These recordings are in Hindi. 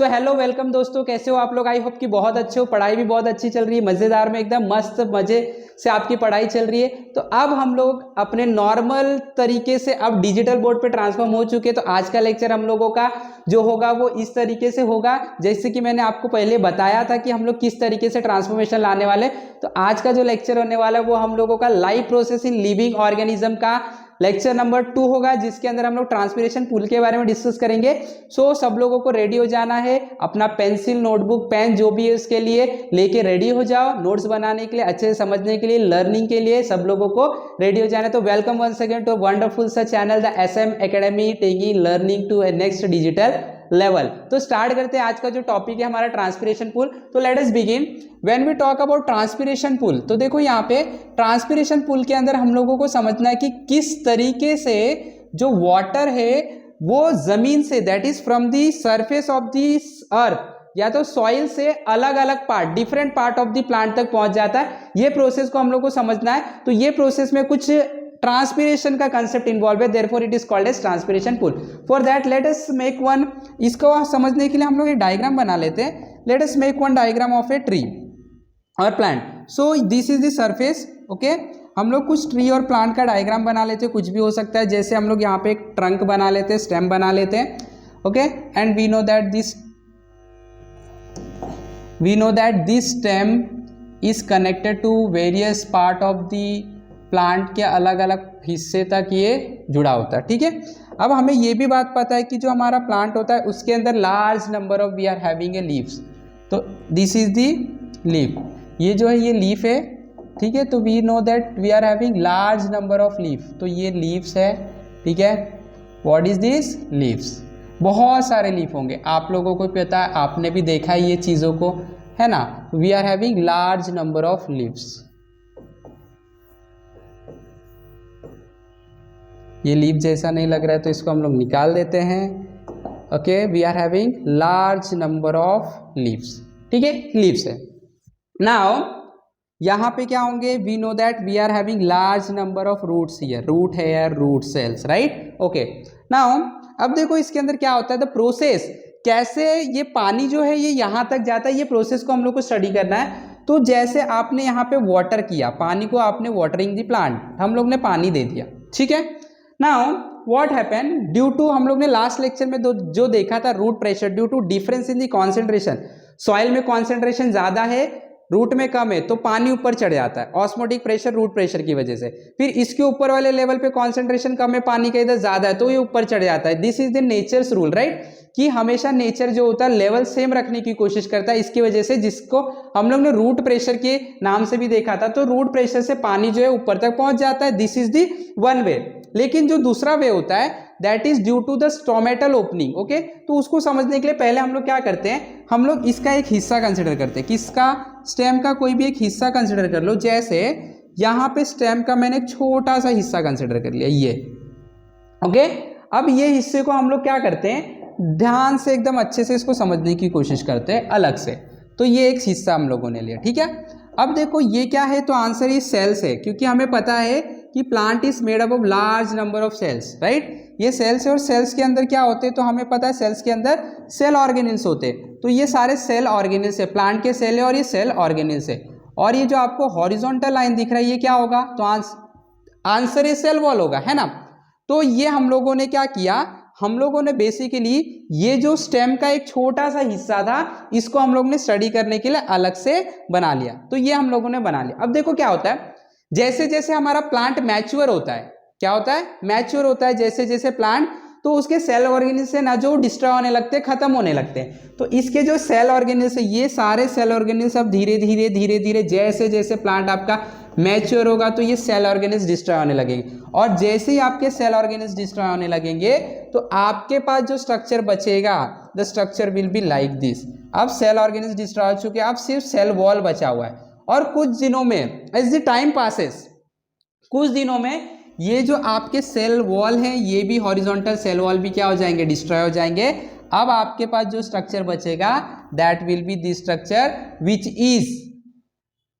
सो हेलो वेलकम दोस्तों, कैसे हो आप लोग। आई होप कि बहुत अच्छे हो, पढ़ाई भी बहुत अच्छी चल रही है, मज़ेदार में एकदम मस्त मज़े से आपकी पढ़ाई चल रही है। तो अब हम लोग अपने नॉर्मल तरीके से अब डिजिटल बोर्ड पे ट्रांसफॉर्म हो चुके हैं। तो आज का लेक्चर हम लोगों का जो होगा वो इस तरीके से होगा, जैसे कि मैंने आपको पहले बताया था कि हम लोग किस तरीके से ट्रांसफॉर्मेशन लाने वाले। तो आज का जो लेक्चर होने वाला है वो हम लोगों का live process in living organism का लेक्चर नंबर 2 होगा, जिसके अंदर हम लोग ट्रांसपिरेशन पुल के बारे में डिस्कस करेंगे। सो सब लोगों को रेडी हो जाना है, अपना पेंसिल नोटबुक पेन जो भी है उसके लिए लेके रेडी हो जाओ, नोट्स बनाने के लिए, अच्छे से समझने के लिए, लर्निंग के लिए सब लोगों को रेडी हो जाना है। तो welcome once again to wonderful सा channel the SM academy, taking learning to a next digital level. तो स्टार्ट करते हैं, आज का जो टॉपिक है हमारा ट्रांसपिरेशन पुल। तो let us begin. When we talk about transpiration pull, तो देखो यहाँ पे ट्रांसपिरेशन पुल के अंदर हम लोगों को समझना है कि किस तरीके से जो वाटर है वो जमीन से, that is from the surface of the earth या तो सॉइल से अलग अलग part, different part of the plant तक पहुंच जाता है। ये प्रोसेस को हम लोग को समझना है। तो ये प्रोसेस में कुछ ट्रांसपिरेशन का कंसेप्ट इन्वॉल्व है, therefore it is called as transpiration pull. For that let us make one, इसको समझने के लिए हम लोग एक डायग्राम बना लेते हैं। Let us make one diagram of a tree और plant. So this is the surface, okay. हम लोग कुछ ट्री और प्लांट का डायग्राम बना लेते हैं, कुछ भी हो सकता है। जैसे हम लोग यहाँ पे एक ट्रंक बना लेते हैं, स्टेम बना लेते हैं, okay. And we know that this stem is connected to various part of the plant के अलग अलग हिस्से तक ये जुड़ा होता है, ठीक है। अब हमें ये भी बात पता है कि जो हमारा प्लांट होता है उसके अंदर large number of we are having a leaves. तो दिस इज दी लीफ, ये जो है ये लीफ है, ठीक है। तो we know that we are having large number of leaf, तो ये लीव्स है, ठीक है। What is this? लीव्स। बहुत सारे लीफ होंगे, आप लोगों को पता है, आपने भी देखा है ये चीज़ों को, है ना। We are having large number of leaves. ये लीफ जैसा नहीं लग रहा है तो इसको हम लोग निकाल देते हैं, okay. We are having large number of leaves, ठीक है, लीव्स है। नाउ यहाँ पे क्या होंगे? We know that we are having large number of roots here, root here, root cells, right, okay. Now अब देखो इसके अंदर क्या होता है, द प्रोसेस, कैसे ये पानी जो है ये यहाँ तक जाता है, ये प्रोसेस को हम लोग को स्टडी करना है। तो जैसे आपने यहाँ पे वाटर किया, पानी को आपने वाटरिंग दी प्लांट, हम लोग ने पानी दे दिया, ठीक है। Now what happen, due to, हम लोग ने लास्ट लेक्चर में जो देखा था, root pressure, due to difference in the concentration, soil में कॉन्सेंट्रेशन ज्यादा है, रूट में कम है, तो पानी ऊपर चढ़ जाता है, ऑस्मोटिक प्रेशर रूट प्रेशर की वजह से। फिर इसके ऊपर वाले लेवल पे कॉन्सेंट्रेशन कम है, पानी का इधर ज्यादा है, तो ये ऊपर चढ़ जाता है। This is the natures rule, right, कि हमेशा नेचर जो होता है लेवल सेम रखने की कोशिश करता है। इसकी वजह से, जिसको हम लोग ने रूट प्रेशर के नाम से भी देखा था, तो रूट प्रेशर से पानी जो है ऊपर तक पहुंच जाता है। This is the one way. लेकिन जो दूसरा वे होता है that is due to the stomatal opening, okay. तो उसको समझने के लिए पहले हम लोग क्या करते हैं, हम लोग इसका एक हिस्सा कंसिडर करते हैं। किसका? स्टेम का कोई भी एक हिस्सा कंसिडर कर लो। जैसे यहाँ पे स्टेम का मैंने एक छोटा सा हिस्सा कंसिडर कर लिया, ये, ओके। अब ये हिस्से को हम लोग क्या करते हैं, ध्यान से एकदम अच्छे से इसको समझने की कोशिश करते हैं अलग से। तो ये एक हिस्सा हम लोगों ने लिया, ठीक है। अब देखो ये क्या है, तो आंसर ये सेल्स है, क्योंकि हमें पता है कि plant is made up of large number of cells, right. ये सेल्स है, और सेल्स के अंदर क्या होते हैं, तो हमें पता है सेल्स के अंदर सेल ऑर्गेनेल्स होते हैं। तो ये सारे सेल ऑर्गेनेल्स है, प्लांट के सेल है और ये सेल ऑर्गेनेल्स है। और ये जो आपको हॉरिजॉन्टल लाइन दिख रहा है, ये क्या होगा, तो आंसर ये सेल वॉल होगा, है ना। तो ये हम लोगों ने क्या किया, हम लोगों ने बेसिकली ये जो स्टेम का एक छोटा सा हिस्सा था, इसको हम लोग ने स्टडी करने के लिए अलग से बना लिया। तो ये हम लोगों ने बना लिया। अब देखो क्या होता है, जैसे जैसे हमारा प्लांट मैच्योर होता है, क्या होता है, मैच्योर होता है जैसे जैसे प्लांट, तो उसके सेल ऑर्गेनेल्स से ना जो डिस्ट्रॉय होने लगते हैं, खत्म होने लगते हैं। तो इसके जो सेल ऑर्गेनेल्स है, ये सारे सेल ऑर्गेनेल्स अब धीरे धीरे धीरे धीरे जैसे जैसे प्लांट आपका मैच्योर होगा, तो ये सेल ऑर्गेनेल्स डिस्ट्रॉय होने लगेंगे। और जैसे ही आपके सेल ऑर्गेनेल्स डिस्ट्रॉय होने लगेंगे, तो आपके पास जो स्ट्रक्चर बचेगा, the structure will be like this. अब सेल ऑर्गेनेल्स डिस्ट्रॉय हो चुके हैं, अब सिर्फ सेल वॉल बचा हुआ है। और कुछ दिनों में, एज द टाइम पासेस, कुछ दिनों में ये जो आपके सेल वॉल है, ये भी हॉरिजॉन्टल सेल वॉल भी क्या हो जाएंगे, डिस्ट्रॉय हो जाएंगे। अब आपके पास जो स्ट्रक्चर बचेगा, that will be this structure which is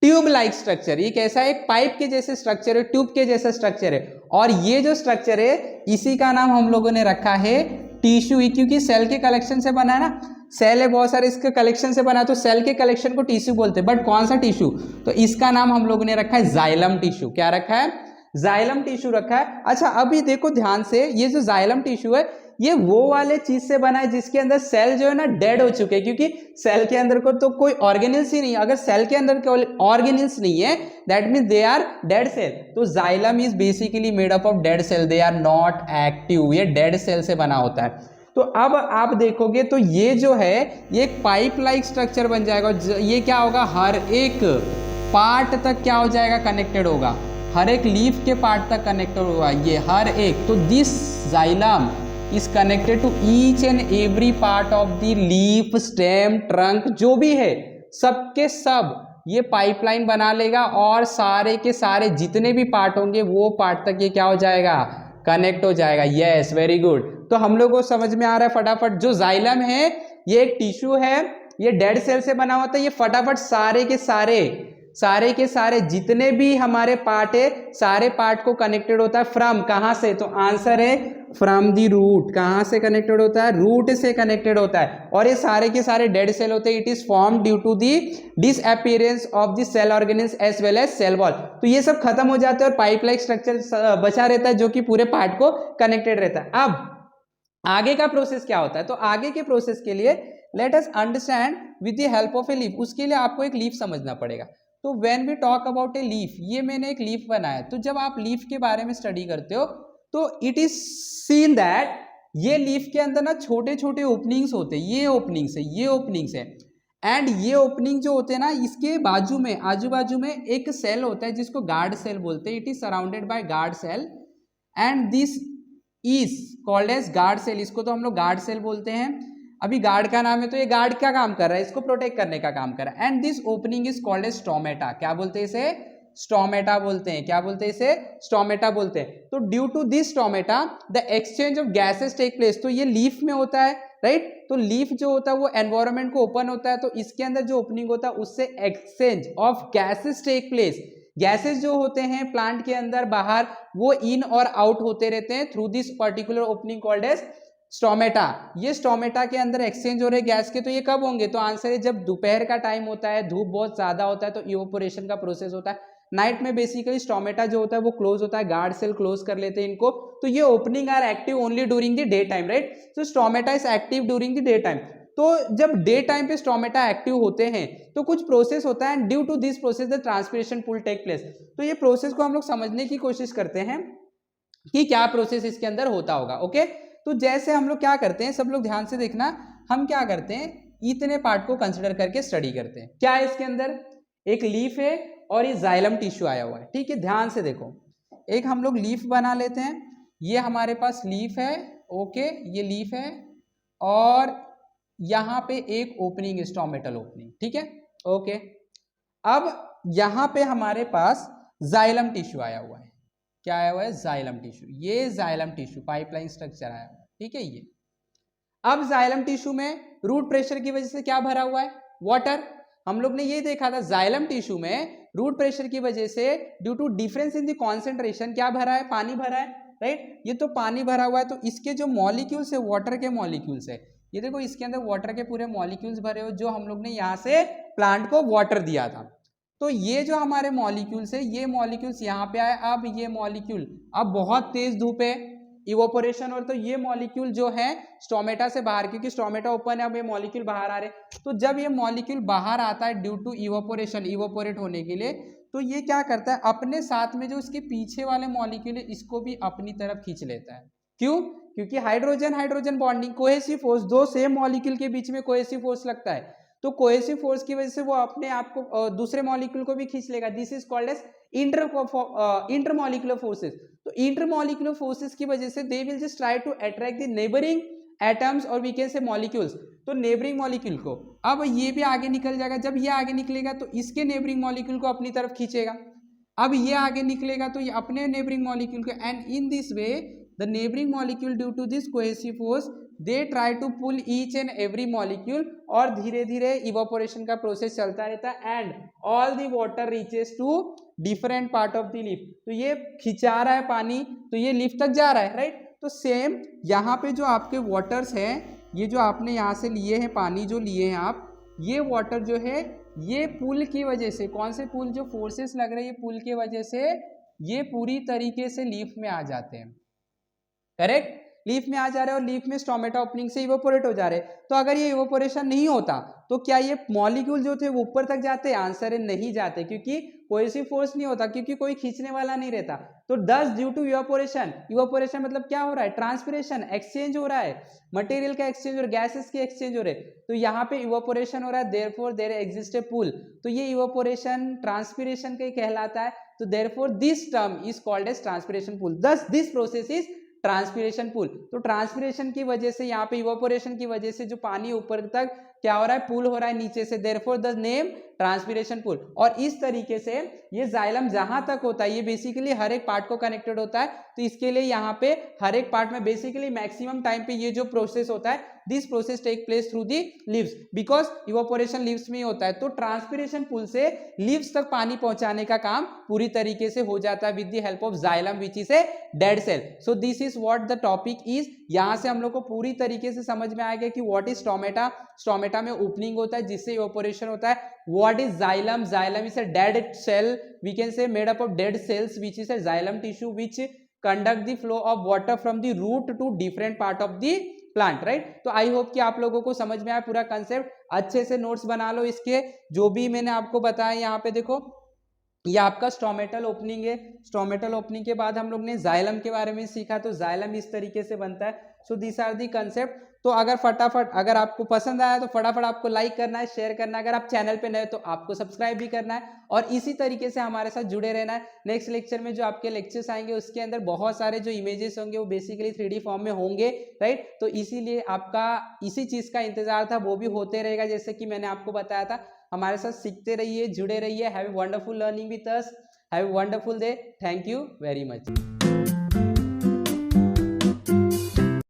tube like structure. ये कैसा है, एक पाइप के जैसे स्ट्रक्चर है, ट्यूब के जैसा स्ट्रक्चर है। और ये जो स्ट्रक्चर है, इसी का नाम हम लोगों ने रखा है टिश्यू, क्योंकि सेल के कलेक्शन से बना है ना। सेल है बहुत सारे, इसके कलेक्शन से बना, तो सेल के कलेक्शन को टिश्यू बोलते हैं। बट कौन सा टिश्यू, तो इसका नाम हम लोगों ने रखा है जाइलम टिश्यू। क्या रखा है, जाइलम टिश्यू रखा है। अच्छा अभी देखो ध्यान से, ये जो जाइलम टिश्यू है ये वो वाले चीज से बना है जिसके अंदर सेल जो है ना डेड हो चुके हैं, क्योंकि सेल के अंदर को तो कोई ऑर्गेनिल्स ही नहीं, अगर सेल के अंदर कोई ऑर्गेनिल्स नहीं है that means they are dead cell. तो xylem is basically made up of dead cell, they are not active, ये डेड सेल से बना होता है। तो अब आप देखोगे तो ये जो है ये एक पाइप लाइक स्ट्रक्चर बन जाएगा। ये क्या होगा, हर एक पार्ट तक क्या हो जाएगा, कनेक्टेड होगा, हर एक लीफ के पार्ट तक कनेक्टेड होगा ये हर एक। तो this xylem is connected to each and every part of the leaf, stem, trunk, जो भी है सबके सब ये पाइपलाइन बना लेगा और सारे के सारे जितने भी पार्ट होंगे वो पार्ट तक ये क्या हो जाएगा, कनेक्ट हो जाएगा। Yes very good. तो हम लोग को समझ में आ रहा है फटाफट, जो जाइलम है ये एक टिश्यू है, ये डेड सेल से बना होता है, ये फटाफट सारे के सारे जितने भी हमारे पार्ट है सारे पार्ट को कनेक्टेड होता है फ्रॉम, कहां से, तो आंसर है फ्रॉम दी रूट। कहां से कनेक्टेड होता है, रूट से कनेक्टेड होता है। और ये सारे के सारे डेड सेल होते हैं। It is form due to the disappearance of the cell organelles as well as cell wall. तो ये सब खत्म हो जाते हैं और पाइप लाइक स्ट्रक्चर बचा रहता है जो कि पूरे पार्ट को कनेक्टेड रहता है। अब आगे का प्रोसेस क्या होता है, तो आगे के प्रोसेस के लिए let us understand with the help of a leaf. उसके लिए आपको एक लीफ समझना पड़ेगा। तो when we talk about a leaf, ये मैंने एक लीफ बनाया। तो जब आप लीफ के बारे में स्टडी करते हो तो इट इज सीन दैट ये लीफ के अंदर ना छोटे छोटे ओपनिंग्स होते हैं, ये ओपनिंग्स है एंड ये ओपनिंग जो होते हैं ना इसके बाजू में आजू बाजू में एक सेल होता है जिसको गार्ड सेल बोलते हैं। It is surrounded by guard cell and this is called as guard cell. इसको तो हम लोग गार्ड सेल बोलते हैं। अभी गार्ड का नाम है तो ये गार्ड क्या काम कर रहा है, इसको प्रोटेक्ट करने का काम कर रहा है। And this opening is called as stomata. क्या बोलते हैं इसे, स्टोमेटा बोलते हैं। क्या बोलते हैं इसे, स्टोमेटा बोलते हैं। तो due to this stomata the exchange of gases take place. तो ये लीफ में होता है राइट। तो लीफ जो होता है वो एनवायरमेंट को ओपन होता है, तो इसके अंदर जो ओपनिंग होता है उससे exchange of gases take place. Gases जो होते हैं प्लांट के अंदर बाहर वो इन और आउट होते रहते हैं through this particular opening called as stomata. ये स्टोमेटा के अंदर एक्सचेंज हो रहे गैस के। तो ये कब होंगे, तो आंसर है जब दोपहर का टाइम होता है, धूप बहुत ज्यादा होता है तो इवेपोरेशन का प्रोसेस होता है। नाइट में बेसिकली स्टोमेटा जो होता है वो क्लोज होता है, गार्ड सेल क्लोज कर लेते हैं इनको। तो ये opening are active only during the day time right. तो stomata is active during the day time. तो जब डे टाइम पे स्टोमेटा एक्टिव होते हैं तो कुछ प्रोसेस होता है, due to this process the transpiration pull take place. तो ये प्रोसेस को हम लोग समझने की कोशिश करते हैं कि क्या प्रोसेस इसके अंदर होता होगा। ओके, तो जैसे हम लोग क्या करते हैं, सब लोग ध्यान से देखना, हम क्या करते हैं इतने पार्ट को कंसिडर करके स्टडी करते हैं। क्या है इसके अंदर, एक लीफ है और ये जाइलम टिश्यू आया हुआ है। ठीक है, ध्यान से देखो, एक हम लोग लीफ बना लेते हैं। ये हमारे पास लीफ है, ओके, ये लीफ है और यहाँ पे एक ओपनिंग है, स्टोमेटल ओपनिंग। ठीक है, ओके। अब यहाँ पे हमारे पास जाइलम टिश्यू आया हुआ है। क्या आया हुआ है, जाइलम टिश्यू। ये जाइलम टिश्यू पाइपलाइन स्ट्रक्चर आया हुआ है। ठीक है, ये अब जाइलम टिश्यू में रूट प्रेशर की वजह से क्या भरा हुआ है, वाटर। हम लोग ने ये देखा था जाइलम टिश्यू में रूट प्रेशर की वजह से due to difference in the concentration क्या भरा है, पानी भरा है राइट। ये तो पानी भरा हुआ है, तो इसके जो मॉलिक्यूल्स है वाटर के मॉलिक्यूल्स है, ये देखो इसके अंदर वाटर के पूरे मॉलिक्यूल्स भरे हुए, जो हम लोग ने यहाँ से प्लांट को वाटर दिया था। तो ये जो हमारे मॉलिक्यूल्स है, ये मॉलिक्यूल्स यहाँ पे आए। अब ये मॉलिक्यूल, अब बहुत तेज धूप है, इवोपोरेशन, और तो ये मॉलिक्यूल जो है स्टोमेटा से बाहर, क्योंकि स्टोमेटा ओपन है, अब ये मॉलिक्यूल बाहर आ रहे। तो जब ये मॉलिक्यूल बाहर आता है ड्यू टू इवोपोरेशन, इवोपोरेट होने के लिए, तो ये क्या करता है, अपने साथ में जो इसके पीछे वाले मॉलिक्यूल है इसको भी अपनी तरफ खींच लेता है। क्यों, क्योंकि hydrogen hydrogen bonding, cohesive force, दो सेम मॉलिक्यूल के बीच में कोहेसिव फोर्स लगता है। तो कोहेसिव फोर्स की वजह से वो अपने आप को दूसरे मॉलिक्यूल को भी खींच लेगा। This is called as intermolecular forces. तो इंटरमॉलिक्यूलर फोर्सेस की वजह से they will just try to attract the neighbouring atoms और वी कैन से मॉलिक्यूल्स, तो नेबरिंग मॉलिक्यूल को। अब ये भी आगे निकल जाएगा, जब ये आगे निकलेगा तो इसके नेबरिंग मॉलिक्यूल को अपनी तरफ खींचेगा। अब ये आगे निकलेगा तो ये अपने नेबरिंग मॉलिक्यूल को, and in this way the neighbouring molecule due to this cohesive force they try to pull each and every molecule, और धीरे धीरे इवोपोरेशन का प्रोसेस चलता रहता है and all the water reaches to different part of the leaf. तो ये खिंचा रहा है पानी, तो ये लीफ तक जा रहा है राइट। तो सेम यहाँ पे जो आपके वाटर्स हैं ये जो आपने यहाँ से लिए हैं पानी जो लिए हैं आप, ये वाटर जो है ये पुल की वजह से, कौन से पुल, जो फोर्सेस लग रहे हैं पुल की वजह से ये पूरी तरीके से लीफ में आ जाते हैं, करेक्ट, लीफ में आ जा रहे हैं और लीफ में स्टोमेटा ओपनिंग से इवोपोरेट हो जा रहे हैं। तो अगर ये इवोपोरेशन नहीं होता तो क्या ये मॉलिक्यूल जो थे वो ऊपर तक जाते? आंसर है नहीं जाते, क्योंकि कोई सी फोर्स नहीं होता, क्योंकि कोई खींचने वाला नहीं रहता। तो दस ड्यू टू इवोपोरेशन, इवोपोरेशन मतलब क्या हो रहा है? ट्रांसपिरेशन, एक्सचेंज हो रहा है, मटेरियल का एक्सचेंज और गैसेस के एक्सचेंज हो रहे हैं। तो यहाँ पे इवोपोरेशन हो रहा है, therefore there exist a pull. तो ये इवोपोरेशन ट्रांसपिरेशन का ही कहलाता है। तो therefore this term is called as transpiration pull, thus this process is transpiration pull. तो ट्रांसपिरेशन की वजह से, यहाँ पे इवोपोरेशन की वजह से जो पानी ऊपर तक क्या हो रहा है? पूल हो रहा है नीचे से, therefore the name transpiration pool. और इस तरीके से ये जाइलम जहां तक होता है, ये बेसिकली हर एक पार्ट को कनेक्टेड होता है। तो इसके लिए यहाँ पे हर एक पार्ट में बेसिकली मैक्सिमम टाइम पे ये जो प्रोसेस होता है, this process take place through the leaves, because evaporation leaves में ही होता है। तो ट्रांसपिरेशन पूल से लीव्स तक पानी पहुंचाने का काम पूरी तरीके से हो जाता है with the help of xylem which is a dead cell. So this is what the topic is. यहां से हम लोग को पूरी तरीके से समझ में आ गया कि व्हाट इज स्टोमेटा, स्टोमेटा में ओपनिंग होता है जिससे इवोपोरेशन होता है। What is xylem, xylem is a dead cell, we can say made up of dead cells which is a xylem tissue which conduct the flow of water from the root to different part of the plant, right. तो आई होप कि आप लोगों को समझ में आया पूरा कंसेप्ट। अच्छे से नोट्स बना लो इसके, जो भी मैंने आपको बताया। यहाँ पे देखो ये आपका स्टोमेटल ओपनिंग है। स्टोमेटल ओपनिंग के बाद हम लोग ने जाइलम के बारे में सीखा। तो जाइलम इस तरीके से बनता है। So this are the concept. तो अगर फटाफट, अगर आपको पसंद आया तो फटाफट आपको लाइक करना है, शेयर करना है। अगर आप चैनल पे नए तो आपको सब्सक्राइब भी करना है और इसी तरीके से हमारे साथ जुड़े रहना है। नेक्स्ट लेक्चर में जो आपके लेक्चर्स आएंगे उसके अंदर बहुत सारे जो इमेजेस होंगे वो बेसिकली 3D फॉर्म में होंगे, राइट। तो इसीलिए आपका इसी चीज का इंतजार था, वो भी होते रहेगा जैसे कि मैंने आपको बताया था। हमारे साथ सीखते रहिए, जुड़े रहिए। Have a wonderful learning with us, have a wonderful day. Thank you very much.